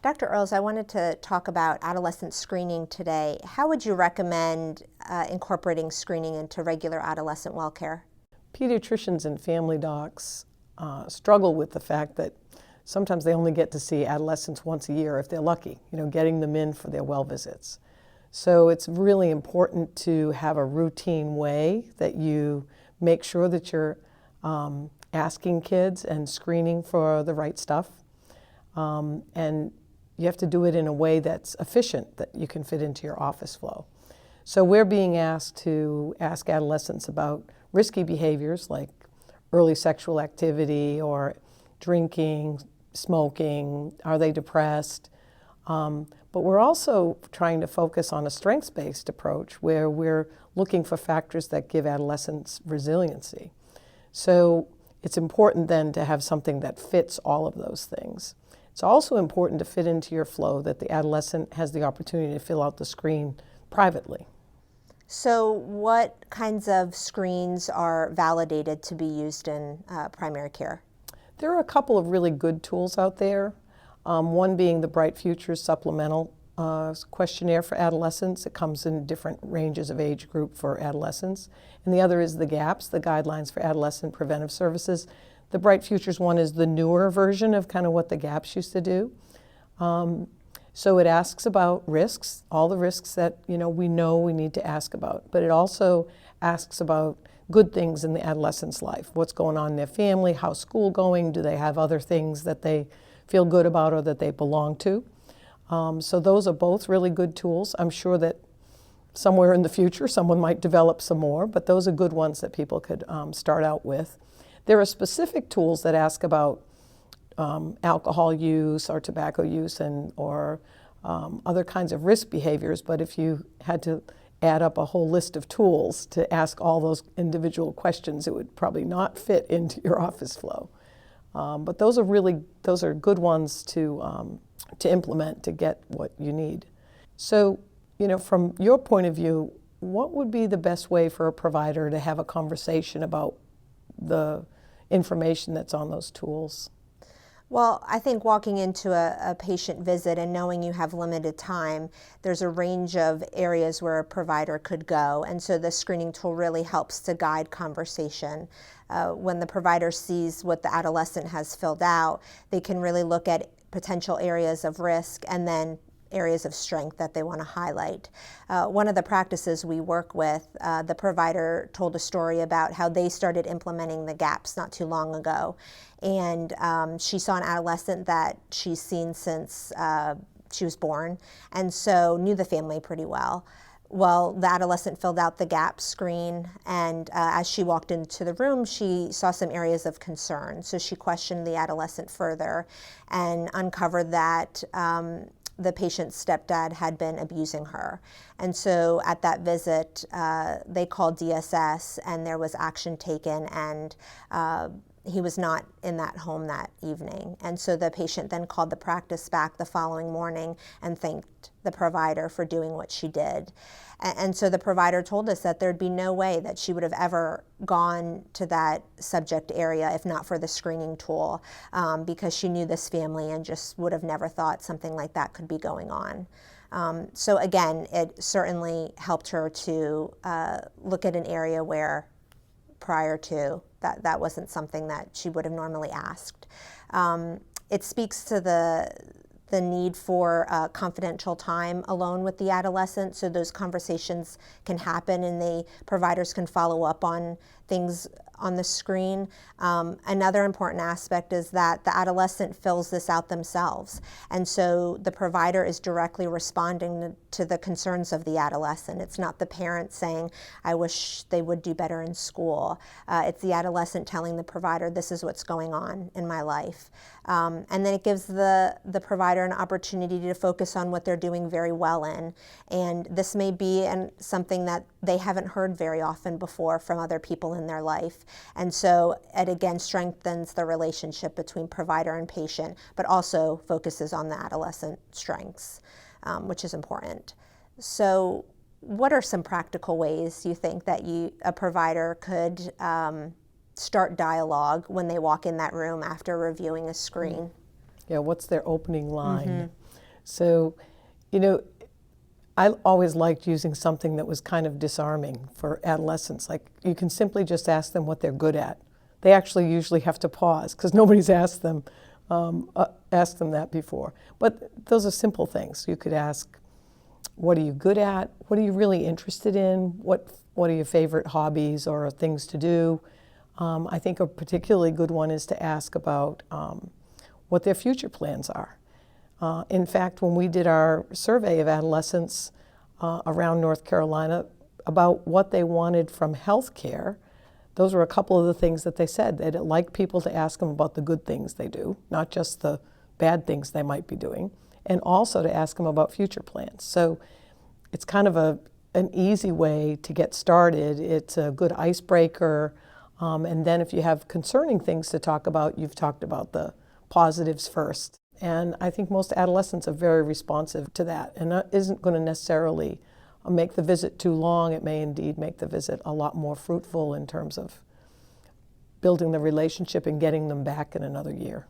Dr. Earls, I wanted to talk about adolescent screening today. How would you recommend incorporating screening into regular adolescent well care? Pediatricians and family docs struggle with the fact that sometimes they only get to see adolescents once a year if they're lucky, getting them in for their well visits. So it's really important to have a routine way that you make sure that you're asking kids and screening for the right stuff. And you have to do it in a way that's efficient, that you can fit into your office flow. So we're being asked to ask adolescents about risky behaviors like early sexual activity or drinking, smoking, are they depressed? But we're also trying to focus on a strengths-based approach where we're looking for factors that give adolescents resiliency. So it's important then to have something that fits all of those things. It's also important to fit into your flow that the adolescent has the opportunity to fill out the screen privately. So what kinds of screens are validated to be used in primary care? There are a couple of really good tools out there. One being the Bright Futures Supplemental Questionnaire for Adolescents. It comes in different ranges of age group for adolescents. And the other is the GAPS, the Guidelines for Adolescent Preventive Services. The Bright Futures one is the newer version of kind of what the GAPS used to do. So it asks about risks, all the risks that we know we need to ask about. But it also asks about good things in the adolescent's life. What's going on in their family, how's school going, do they have other things that they feel good about or that they belong to. So those are both really good tools. I'm sure that somewhere in the future someone might develop some more, but those are good ones that people could start out with. There are specific tools that ask about alcohol use or tobacco use or other kinds of risk behaviors, but if you had to add up a whole list of tools to ask all those individual questions, it would probably not fit into your office flow. But those are good ones to implement to get what you need. So, from your point of view, what would be the best way for a provider to have a conversation about the information that's on those tools? Well, I think walking into a patient visit and knowing you have limited time, there's a range of areas where a provider could go. And so the screening tool really helps to guide conversation. When the provider sees what the adolescent has filled out, they can really look at potential areas of risk and then areas of strength that they want to highlight. One of the practices we work with, the provider told a story about how they started implementing the GAPS not too long ago. And she saw an adolescent that she's seen since she was born, and so knew the family pretty well. Well, the adolescent filled out the GAPS screen, and as she walked into the room, she saw some areas of concern. So she questioned the adolescent further and uncovered that the patient's stepdad had been abusing her. And so at that visit, they called DSS and there was action taken, and he was not in that home that evening. And so the patient then called the practice back the following morning and thanked the provider for doing what she did. And so the provider told us that there'd be no way that she would have ever gone to that subject area if not for the screening tool, because she knew this family and just would have never thought something like that could be going on. So again, it certainly helped her to look at an area where prior to that wasn't something that she would have normally asked. It speaks to the need for confidential time alone with the adolescent, so those conversations can happen and the providers can follow up on things on the screen. Another important aspect is that the adolescent fills this out themselves, and so the provider is directly responding to the concerns of the adolescent. It's not the parent saying, I wish they would do better in school. It's the adolescent telling the provider, this is what's going on in my life. And then it gives the provider an opportunity to focus on what they're doing very well in. And this may be something that they haven't heard very often before from other people in their life. And so it again strengthens the relationship between provider and patient, but also focuses on the adolescent strengths, which is important. So what are some practical ways you think that a provider could start dialogue when they walk in that room after reviewing a screen? Yeah, what's their opening line? So, you know, I always liked using something that was kind of disarming for adolescents. Like, you can simply just ask them what they're good at. They actually usually have to pause because nobody's asked them that before. But those are simple things. You could ask, what are you good at? What are you really interested in? What are your favorite hobbies or things to do? I think a particularly good one is to ask about what their future plans are. In fact, when we did our survey of adolescents around North Carolina about what they wanted from health care, those were a couple of the things that they said. They'd like people to ask them about the good things they do, not just the bad things they might be doing, and also to ask them about future plans. So it's kind of an easy way to get started. It's a good icebreaker. And then if you have concerning things to talk about, you've talked about the positives first. And I think most adolescents are very responsive to that, and that isn't going to necessarily make the visit too long. It may indeed make the visit a lot more fruitful in terms of building the relationship and getting them back in another year.